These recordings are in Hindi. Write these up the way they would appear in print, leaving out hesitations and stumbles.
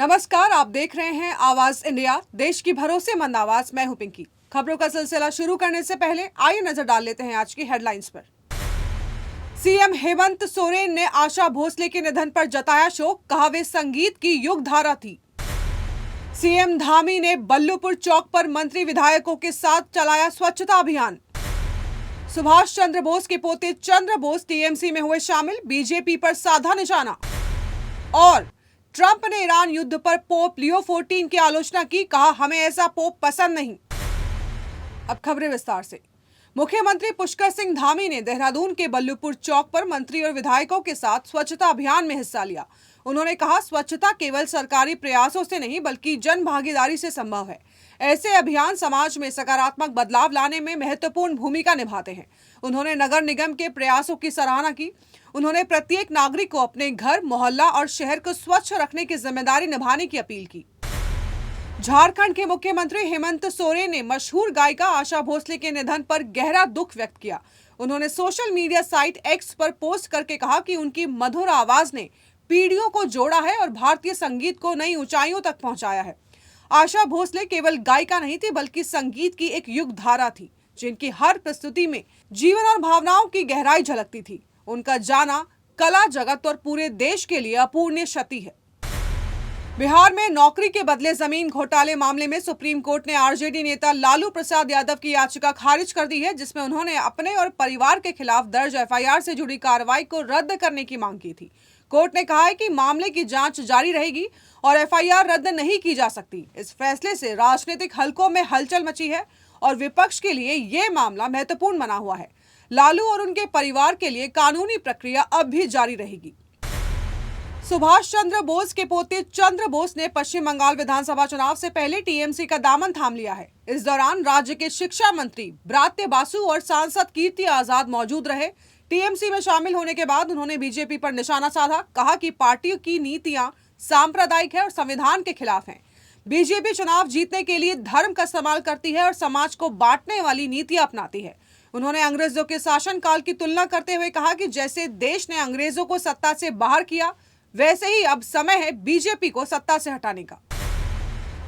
नमस्कार, आप देख रहे हैं आवाज इंडिया, देश की भरोसेमंद आवाज। मैं हूं पिंकी। खबरों का सिलसिला शुरू करने से पहले आइए नजर डाल लेते हैं आज की हेडलाइंस पर। सीएम हेमंत सोरेन ने आशा भोसले के निधन पर जताया शोक, कहा वे संगीत की युग धारा थी। सीएम धामी ने बल्लूपुर चौक पर मंत्री विधायकों के साथ चलाया स्वच्छता अभियान। सुभाष चंद्र बोस के पोते चंद्र बोस टीएमसी में हुए शामिल, बीजेपी पर साधा निशाना। और ट्रंप ने ईरान युद्ध पर पोप लियो 14 की आलोचना की, कहा हमें ऐसा पोप पसंद नहीं। अब खबरें विस्तार से। मुख्यमंत्री पुष्कर सिंह धामी ने देहरादून के बल्लूपुर चौक पर मंत्री और विधायकों के साथ स्वच्छता अभियान में हिस्सा लिया। उन्होंने कहा, स्वच्छता केवल सरकारी प्रयासों से नहीं बल्कि जन भागीदारी से संभव है। ऐसे अभियान समाज में सकारात्मक बदलाव लाने में महत्वपूर्ण भूमिका निभाते हैं। उन्होंने नगर निगम के प्रयासों की सराहना की। उन्होंने प्रत्येक नागरिक को अपने घर, मोहल्ला और शहर को स्वच्छ रखने की जिम्मेदारी निभाने की अपील की। झारखंड के मुख्यमंत्री हेमंत सोरेन ने मशहूर गायिका आशा भोसले के निधन पर गहरा दुख व्यक्त किया। उन्होंने सोशल मीडिया साइट एक्स पर पोस्ट करके कहा कि उनकी मधुर आवाज ने पीढ़ियों को जोड़ा है और भारतीय संगीत को नई ऊंचाइयों तक पहुंचाया है। आशा भोसले केवल गायिका नहीं थी बल्कि संगीत की एक युग धारा थी, जिनकी हर प्रस्तुति में जीवन और भावनाओं की गहराई झलकती थी। उनका जाना कला जगत और पूरे देश के लिए अपूरणीय क्षति है। बिहार में नौकरी के बदले जमीन घोटाले मामले में सुप्रीम कोर्ट ने आरजेडी नेता लालू प्रसाद यादव की याचिका खारिज कर दी है, जिसमें उन्होंने अपने और परिवार के खिलाफ दर्ज एफआईआर से जुड़ी कार्रवाई को रद्द करने की मांग की थी। कोर्ट ने कहा है कि मामले की जांच जारी रहेगी और एफआईआर रद्द नहीं की जा सकती। इस फैसले से राजनीतिक हलकों में हलचल मची है और विपक्ष के लिए ये मामला महत्वपूर्ण बना हुआ है। लालू और उनके परिवार के लिए कानूनी प्रक्रिया अब भी जारी रहेगी। सुभाष चंद्र बोस के पोते चंद्र बोस ने पश्चिम बंगाल विधानसभा चुनाव से पहले टीएमसी का दामन थाम लिया है। इस दौरान राज्य के शिक्षा मंत्री ब्रात्य बासु और सांसद कीर्ति आजाद मौजूद रहे। टीएमसी में शामिल होने के बाद उन्होंने बीजेपी पर निशाना साधा, कहा कि पार्टी की नीतियां सांप्रदायिक है और संविधान के खिलाफ हैं। बीजेपी चुनाव जीतने के लिए धर्म का इस्तेमाल करती है और समाज को बांटने वाली नीतियां अपनाती है। उन्होंने अंग्रेजों के शासनकाल की तुलना करते हुए कहा कि जैसे देश ने अंग्रेजों को सत्ता से बाहर किया, वैसे ही अब समय है बीजेपी को सत्ता से हटाने का।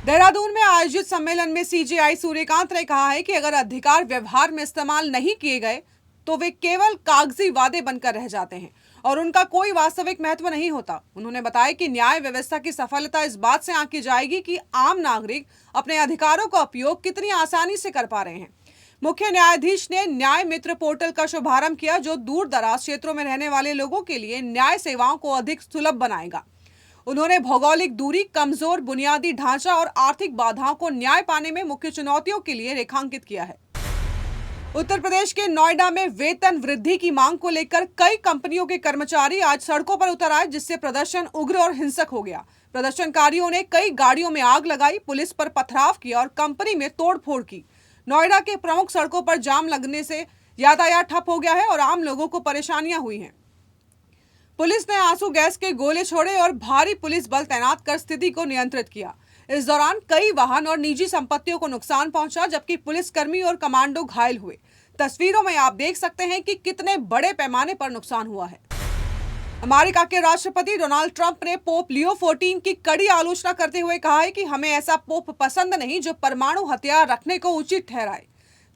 देहरादून में आयोजित सम्मेलन में सीजेआई सूर्यकांत ने कहा है कि अगर अधिकार व्यवहार में इस्तेमाल नहीं किए गए तो वे केवल कागजी वादे बनकर रह जाते हैं और उनका कोई वास्तविक महत्व नहीं होता। उन्होंने बताया कि न्याय व्यवस्था की सफलता इस बात से आंकी जाएगी कि आम नागरिक अपने अधिकारों का उपयोग कितनी आसानी से कर पा रहे हैं। मुख्य न्यायाधीश ने न्याय मित्र पोर्टल का शुभारंभ किया, जो दूर दराज क्षेत्रों में रहने वाले लोगों के लिए न्याय सेवाओं को अधिक सुलभ बनाएगा। उन्होंने भौगोलिक दूरी, कमजोर बुनियादी ढांचा और आर्थिक बाधाओं को न्याय पाने में मुख्य चुनौतियों के लिए रेखांकित किया है। उत्तर प्रदेश के नोएडा में वेतन वृद्धि की मांग को लेकर कई कंपनियों के कर्मचारी आज सड़कों पर उतर आए, जिससे प्रदर्शन उग्र और हिंसक हो गया। प्रदर्शनकारियों ने कई गाड़ियों में आग लगाई, पुलिस पर पथराव किया और कंपनी में तोड़फोड़ की। नोएडा के प्रमुख सड़कों पर जाम लगने से यातायात ठप हो गया है और आम लोगों को परेशानियां हुई हैं। पुलिस ने आंसू गैस के गोले छोड़े और भारी पुलिस बल तैनात कर स्थिति को नियंत्रित किया। इस दौरान कई वाहन और निजी संपत्तियों को नुकसान पहुंचा, जबकि पुलिसकर्मी और कमांडो घायल हुए। तस्वीरों में आप देख सकते हैं कि कितने बड़े पैमाने पर नुकसान हुआ है। अमेरिका के राष्ट्रपति डोनाल्ड ट्रंप ने पोप लियो 14 की कड़ी आलोचना करते हुए कहा है कि हमें ऐसा पोप पसंद नहीं जो परमाणु हथियार रखने को उचित ठहराए।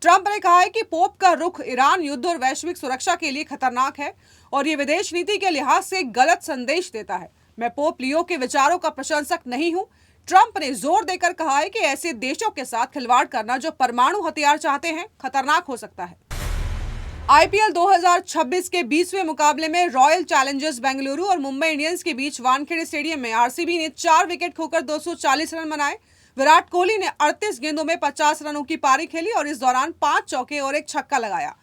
ट्रंप ने कहा है कि पोप का रुख ईरान युद्ध और वैश्विक सुरक्षा के लिए खतरनाक है और ये विदेश नीति के लिहाज से गलत संदेश देता है। मैं पोप लियो के विचारों का प्रशंसक नहीं हूं। ट्रंप ने जोर देकर कहा है कि ऐसे देशों के साथ खिलवाड़ करना जो परमाणु हथियार चाहते हैं खतरनाक हो सकता है। आईपीएल 2026 के 20वें मुकाबले में रॉयल चैलेंजर्स बेंगलुरु और मुंबई इंडियंस के बीच वानखेड़े स्टेडियम में आरसीबी ने 4 विकेट खोकर 240 रन बनाए। विराट कोहली ने 38 गेंदों में 50 रनों की पारी खेली और इस दौरान 5 चौके और 1 छक्का लगाया।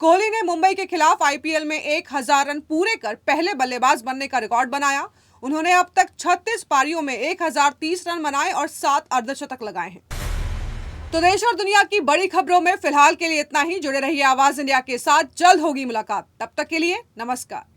कोहली ने मुंबई के खिलाफ आईपीएल में 1000 रन पूरे कर पहले बल्लेबाज बनने का रिकॉर्ड बनाया। उन्होंने अब तक 36 पारियों में 1030 रन बनाए और 7 अर्धशतक लगाए हैं। तो देश और दुनिया की बड़ी खबरों में फिलहाल के लिए इतना ही। जुड़े रहिए आवाज इंडिया के साथ, जल्द होगी मुलाकात। तब तक के लिए नमस्कार।